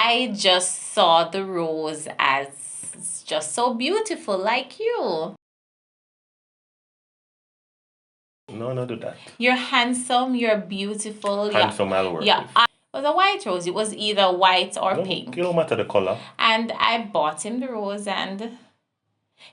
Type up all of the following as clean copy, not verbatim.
I just saw the rose as just so beautiful, like you. No, not do that. You're handsome, you're beautiful. Handsome, I'll work Yeah. with. It was a white rose. It was either white or pink. It don't matter the color. And I bought him the rose, and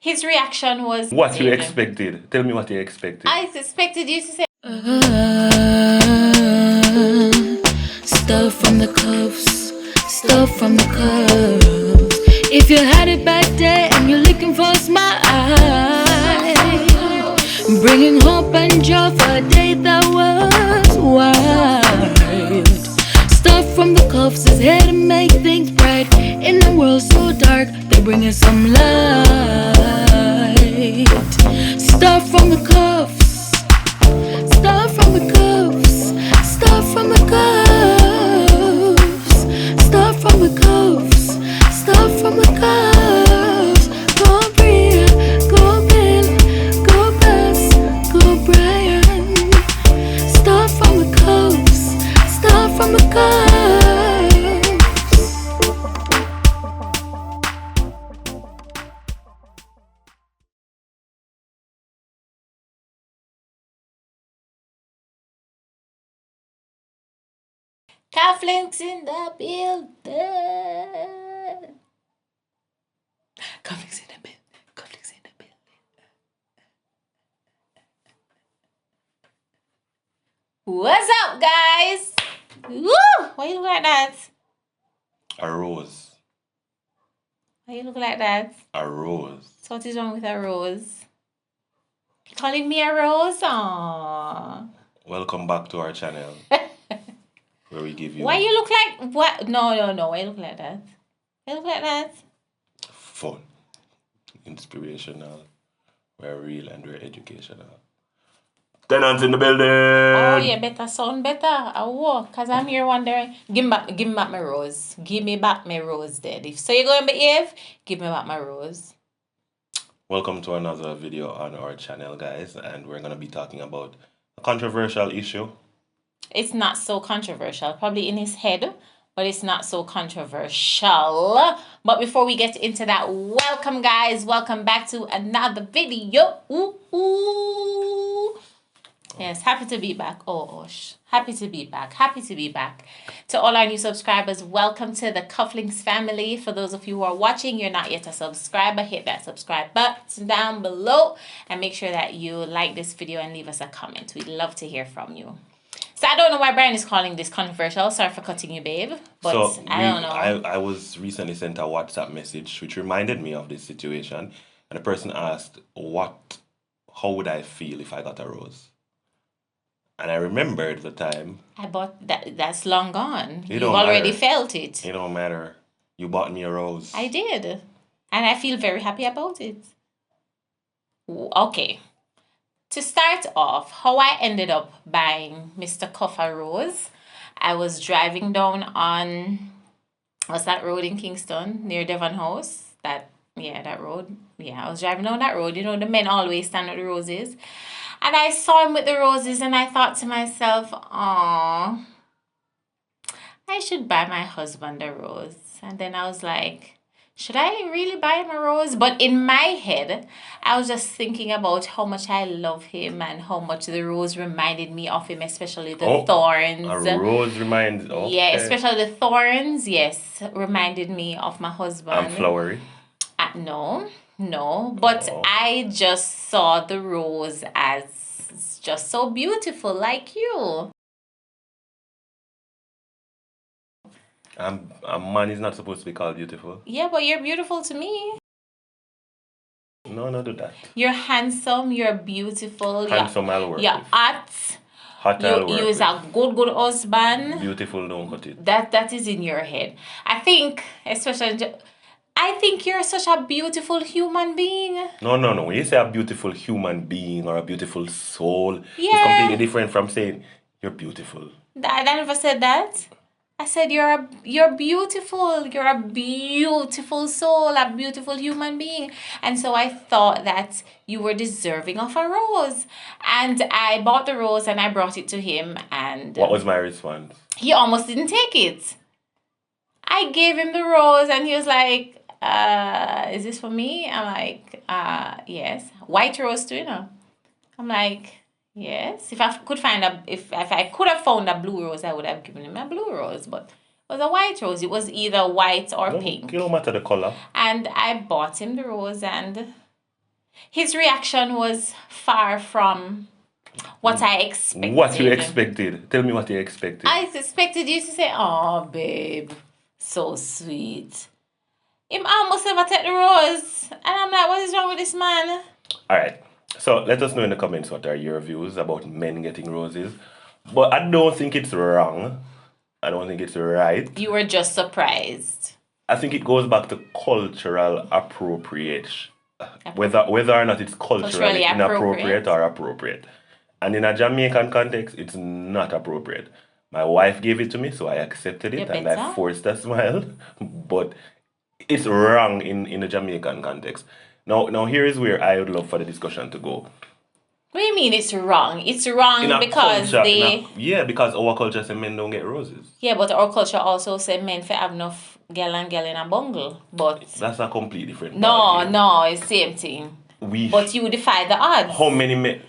his reaction was... What you expected? Tell me what you expected. I expected you to say... Stuff from the cuffs, stuff from the cuffs. If you had it back there and you're looking for a smile, bringing hope and joy for a day that was wild. Stuff from the cuffs is here to make things bright. In the world so dark, they bring us some light. Stuff from the cuffs, stuff from the cuffs, stuff from the cuffs, stuff from the cuffs, stuff from the cuffs. Go Bria, go Bill, go Bess, go Brian. Stuff from the cuffs, stuff from the cuffs. Cufflinks in the building. Cufflinks in the building. Cufflinks in the building. What's up, guys? Woo! Why you look like that? A rose. Why you look like that? A rose. So what is wrong with a rose? Calling me a rose? Aww. Welcome back to our channel. Where we give you... Why you look like... What? No. Why you look like that? Why you look like that? Fun. Inspirational. We're real and we're educational. Tenants in the building! Oh, yeah, better sound better. Oh, because I'm here wondering. Give me back my rose. Give me back my rose, Dad. If so you're going to behave, give me back my rose. Welcome to another video on our channel, guys. And we're going to be talking about a controversial issue. It's not so controversial. Probably in his head, but it's not so controversial. But before we get into that, welcome, guys. Welcome back to another video. Ooh. Yes, happy to be back. Happy to be back. Happy to be back. To all our new subscribers, welcome to the Cufflinks family. For those of you who are watching, you're not yet a subscriber, hit that subscribe button down below and make sure that you like this video and leave us a comment. We'd love to hear from you. So I don't know why Brian is calling this controversial. Sorry for cutting you, babe. But I don't know. I was recently sent a WhatsApp message which reminded me of this situation. And the person asked, how would I feel if I got a rose? And I remembered the time. I bought that. That's long gone. You've already felt it. It don't matter. You bought me a rose. I did. And I feel very happy about it. Okay. To start off, how I ended up buying Mr. Cuff a rose. I was driving down on, what's that road in Kingston? Near Devon House. That road. Yeah, I was driving down that road. You know, the men always stand with the roses. And I saw him with the roses and I thought to myself, "Aw, I should buy my husband a rose." And then I was like, should I really buy him a rose? But in my head, I was just thinking about how much I love him and how much the rose reminded me of him, especially the thorns. A rose reminds... Okay. Yeah, especially the thorns, yes, reminded me of my husband. I'm flowery. No, but I just saw the rose as just so beautiful, like you. A man is not supposed to be called beautiful. Yeah, but you're beautiful to me. No, not do that. You're handsome, you're beautiful. Handsome, I'll work you're with. hot. Hot, I'll work You is a good husband. Beautiful, don't cut it. That is in your head. I think you're such a beautiful human being. No. When you say a beautiful human being or a beautiful soul, Yeah. it's completely different from saying you're beautiful. I never said that. I said you're beautiful. You're a beautiful soul, a beautiful human being. And so I thought that you were deserving of a rose. And I bought the rose and I brought it to him. And what was my response? he almost didn't take it. I gave him the rose and he was like, is this for me? I'm like, yes. White rose too, I'm like, yes. If I could find if I could have found a blue rose, I would have given him a blue rose. But it was a white rose. It was either white or pink. It don't matter the color. And I bought him the rose, and his reaction was far from what I expected. What you expected? Tell me what you expected. I expected you to say, "Oh, babe, so sweet." Him almost never take the rose, and I'm like, "What is wrong with this man?" All right. So let us know in the comments what are your views about men getting roses. But I don't think it's wrong. I don't think it's right. You were just surprised. I think it goes back to cultural appropriation. Whether or not it's culturally inappropriate or appropriate. And in a Jamaican context, it's not appropriate. My wife gave it to me, so I accepted it and I forced a smile. But it's wrong in the Jamaican context. Now here is where I would love for the discussion to go. What do you mean it's wrong? It's wrong because because our culture says men don't get roses. Yeah, but our culture also says men for have enough girl and girl in a bungle. But that's a completely different No, it's same thing. But you defy the odds. How many men?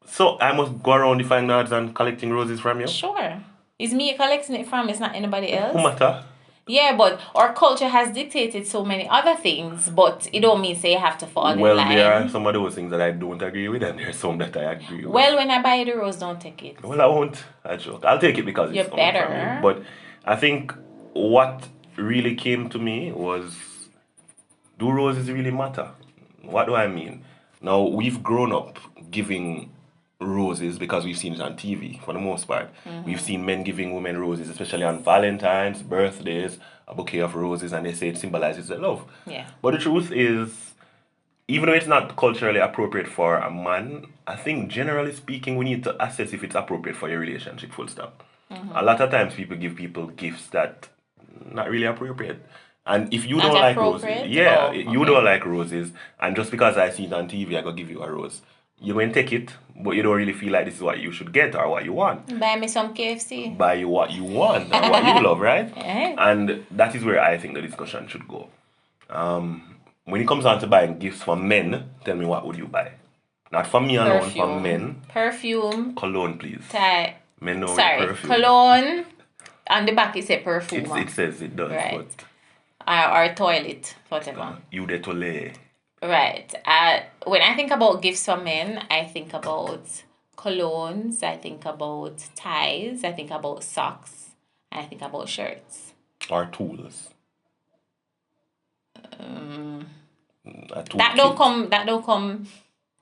So I must go around defying the odds and collecting roses from you? Sure. It's me collecting it from, it's not anybody else. Who matter? Yeah, but our culture has dictated so many other things, but it don't mean say you have to fall in line. Well, there are some of those things that I don't agree with, and there's some that I agree with. Well, when I buy you the rose, don't take it. Well, I won't. I joke. I'll take it because you're it's better. From you. But I think what really came to me was, do roses really matter? What do I mean? Now, we've grown up giving roses because we've seen it on TV for the most part. Mm-hmm. We've seen men giving women roses, especially on Valentine's, birthdays, a bouquet of roses, and they say it symbolizes their love. Yeah. But the truth is, even though it's not culturally appropriate for a man, I think generally speaking, we need to assess if it's appropriate for your relationship, full stop. Mm-hmm. A lot of times people give people gifts that not really appropriate. And if you don't like roses, you don't like roses, and just because I see it on TV, I go give you a rose. You going to take it, but you don't really feel like this is what you should get or what you want. Buy me some KFC. Buy you what you want or what you love, right? Yeah. And that is where I think the discussion should go. When it comes down to buying gifts for men, tell me what would you buy? Not for me alone, for men. Perfume. Cologne, please. Men know perfume. Cologne. On the back it says perfume. It says it does. Right. Or toilet, whatever. Eau de toilette. Right. When I think about gifts for men, I think about colognes, I think about ties, I think about socks, and I think about shirts. Or tools. That don't come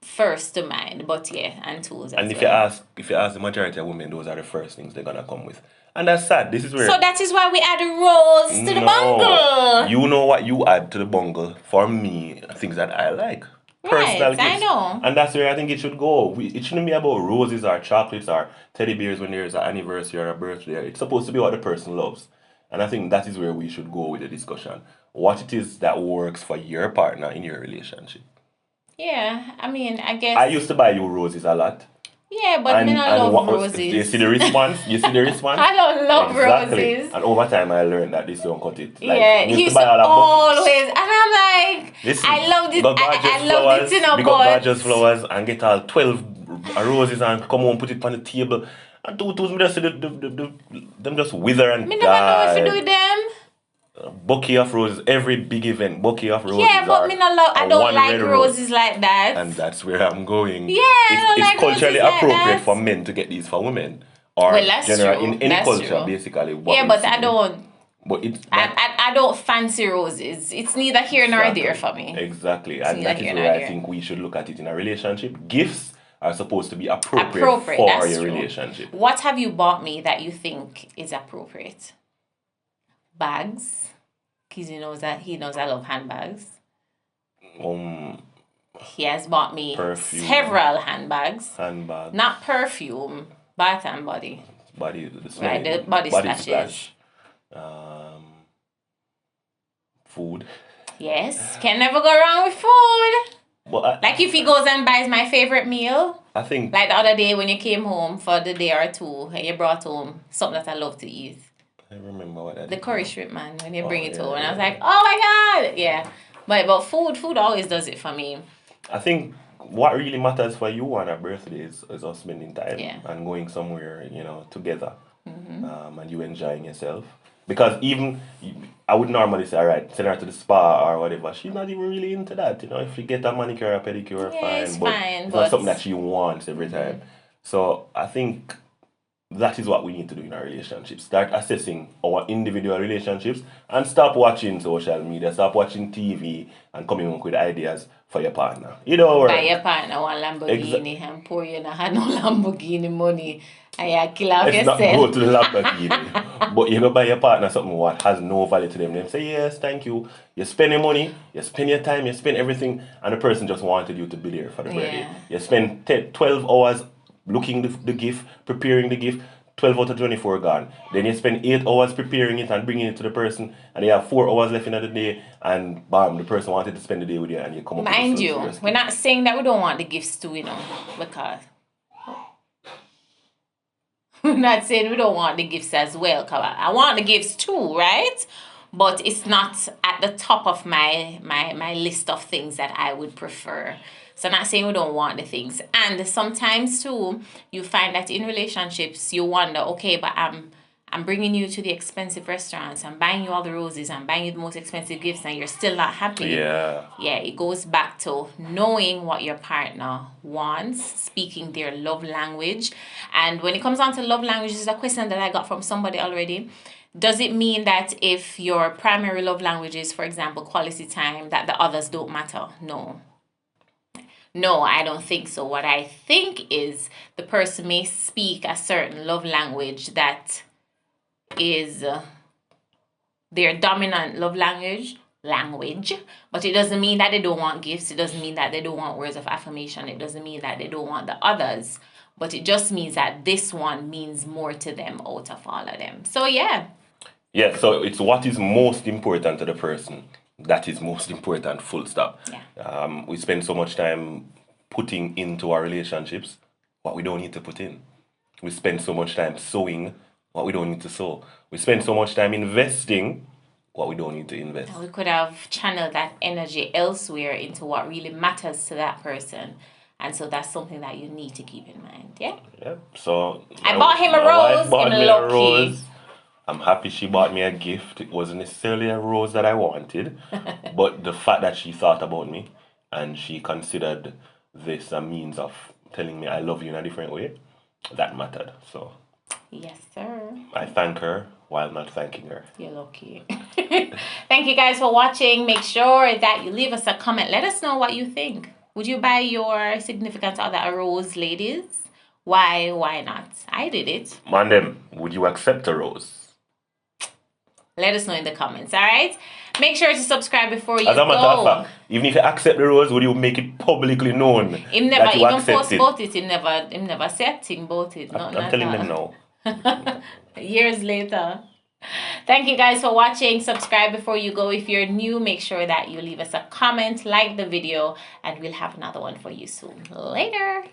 first to mind, but yeah, and tools. And if you ask the majority of women, those are the first things they're gonna come with. And that's sad. This is where. So that is why we add a rose to the bungle. You know what you add to the bungle. For me, things that I like. Personal gifts. I know. And that's where I think it should go. It shouldn't be about roses or chocolates or teddy bears when there's an anniversary or a birthday. It's supposed to be what the person loves. And I think that is where we should go with the discussion. What it is that works for your partner in your relationship. Yeah, I mean, I guess. I used to buy you roses a lot. Yeah, but I don't love roses. You see the response? I don't love roses. And over time, I learned that this don't cut it. Like, he used to always. And I'm like, listen, I love this. I love this in a pot. Got gorgeous flowers and get all 12 roses and come home, put it on the table. And two just them just wither and die. I never know what to do with them. Bouquet of roses, every big event, bouquet of roses. Yeah, but I don't like roses like that. And that's where I'm going. Yeah, it's culturally appropriate for men to get these for women. Or that's true. In any culture, basically. Yeah, but I don't. But I don't fancy roses. It's neither here nor there for me. Exactly. And that is where I think we should look at it in a relationship. Gifts are supposed to be appropriate for your relationship. What have you bought me that you think is appropriate? Bags. Because he knows I love handbags. He has bought me several handbags. Not perfume, bath and body. The smell. Right, the body splash. Food. Yes, can never go wrong with food. But like if he goes and buys my favorite meal. I think. Like the other day when you came home for the day or two and you brought home something that I love to eat. I remember what that The is. curry shrimp, man, when you bring it yeah, over. And I was yeah. like, oh my God. Yeah. But food always does it for me. I think what really matters for you on a birthday is us spending time Yeah. and going somewhere, together, and you enjoying yourself. Because even I would normally say, all right, send her to the spa or whatever. She's not even really into that. If you get a manicure or pedicure, Yeah, fine. it's But fine, it's but not something that she wants every time. So I think that is what we need to do in our relationships. Start assessing our individual relationships and stop watching social media, stop watching TV and coming up with ideas for your partner. buy your partner one Lamborghini and pour you no had no Lamborghini money and you kill off Let's not yourself. go to the Lamborghini. But you go buy your partner something what has no value to them. They say, yes, thank you. You spend your money, you spend your time, you spend everything, and the person just wanted you to be there for the birthday. Yeah. You spend 12 hours looking the gift, preparing the gift, 12 out of 24 gone. Then you spend 8 hours preparing it and bringing it to the person, and you have 4 hours left in the day, and bam, the person wanted to spend the day with you, and you come up Mind with you, we're not saying that we don't want the gifts too, because we're not saying we don't want the gifts as well. Cause I want the gifts too, right? But it's not at the top of my list of things that I would prefer. So I'm not saying we don't want the things. And sometimes too, you find that in relationships, you wonder, okay, but I'm bringing you to the expensive restaurants, I'm buying you all the roses, I'm buying you the most expensive gifts, and you're still not happy. Yeah. Yeah, it goes back to knowing what your partner wants, speaking their love language. And when it comes down to love language, this is a question that I got from somebody already. Does it mean that if your primary love language is, for example, quality time, that the others don't matter? No. No, I don't think so. What I think is the person may speak a certain love language that is their dominant love language, but it doesn't mean that they don't want gifts. It doesn't mean that they don't want words of affirmation. It doesn't mean that they don't want the others, but it just means that this one means more to them out of all of them. So yeah. Yeah, so it's what is most important to the person. That is most important, full stop. Yeah. We spend so much time putting into our relationships what we don't need to put in. We spend so much time sowing what we don't need to sow. We spend so much time investing what we don't need to invest. We could have channeled that energy elsewhere into what really matters to that person. And so that's something that you need to keep in mind. Yeah. Yeah. So I bought him a my wife rose. bought I'm me a lucky. rose. I'm happy she bought me a gift. It wasn't necessarily a rose that I wanted, but the fact that she thought about me and she considered this a means of telling me I love you in a different way, that mattered. So Yes, sir. I thank her while not thanking her. You're lucky. Thank you guys for watching. Make sure that you leave us a comment. Let us know what you think. Would you buy your significant other a rose, ladies? Why not? I did it. Mandem, would you accept a rose? Let us know in the comments, all right? Make sure to subscribe before you As a matter of go. fact, even if you accept the rose, would you make it publicly known Him never that you even accept post it? about it. Him never said thing about it. I'm telling them now. Years later. Thank you guys for watching. Subscribe before you go. If you're new, make sure that you leave us a comment, like the video, and we'll have another one for you soon. Later.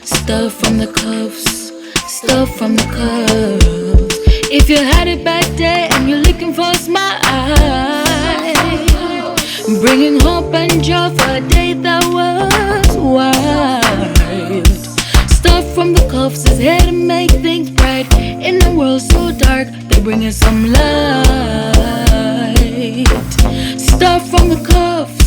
Stuff from the cuffs, stuff from the cuffs. If you had a bad day and you're looking for a smile, bringing hope and joy for a day that was wild. Stuff from the cuffs is here to make things bright. In a world so dark, they're bringing some light. Stuff from the cuffs.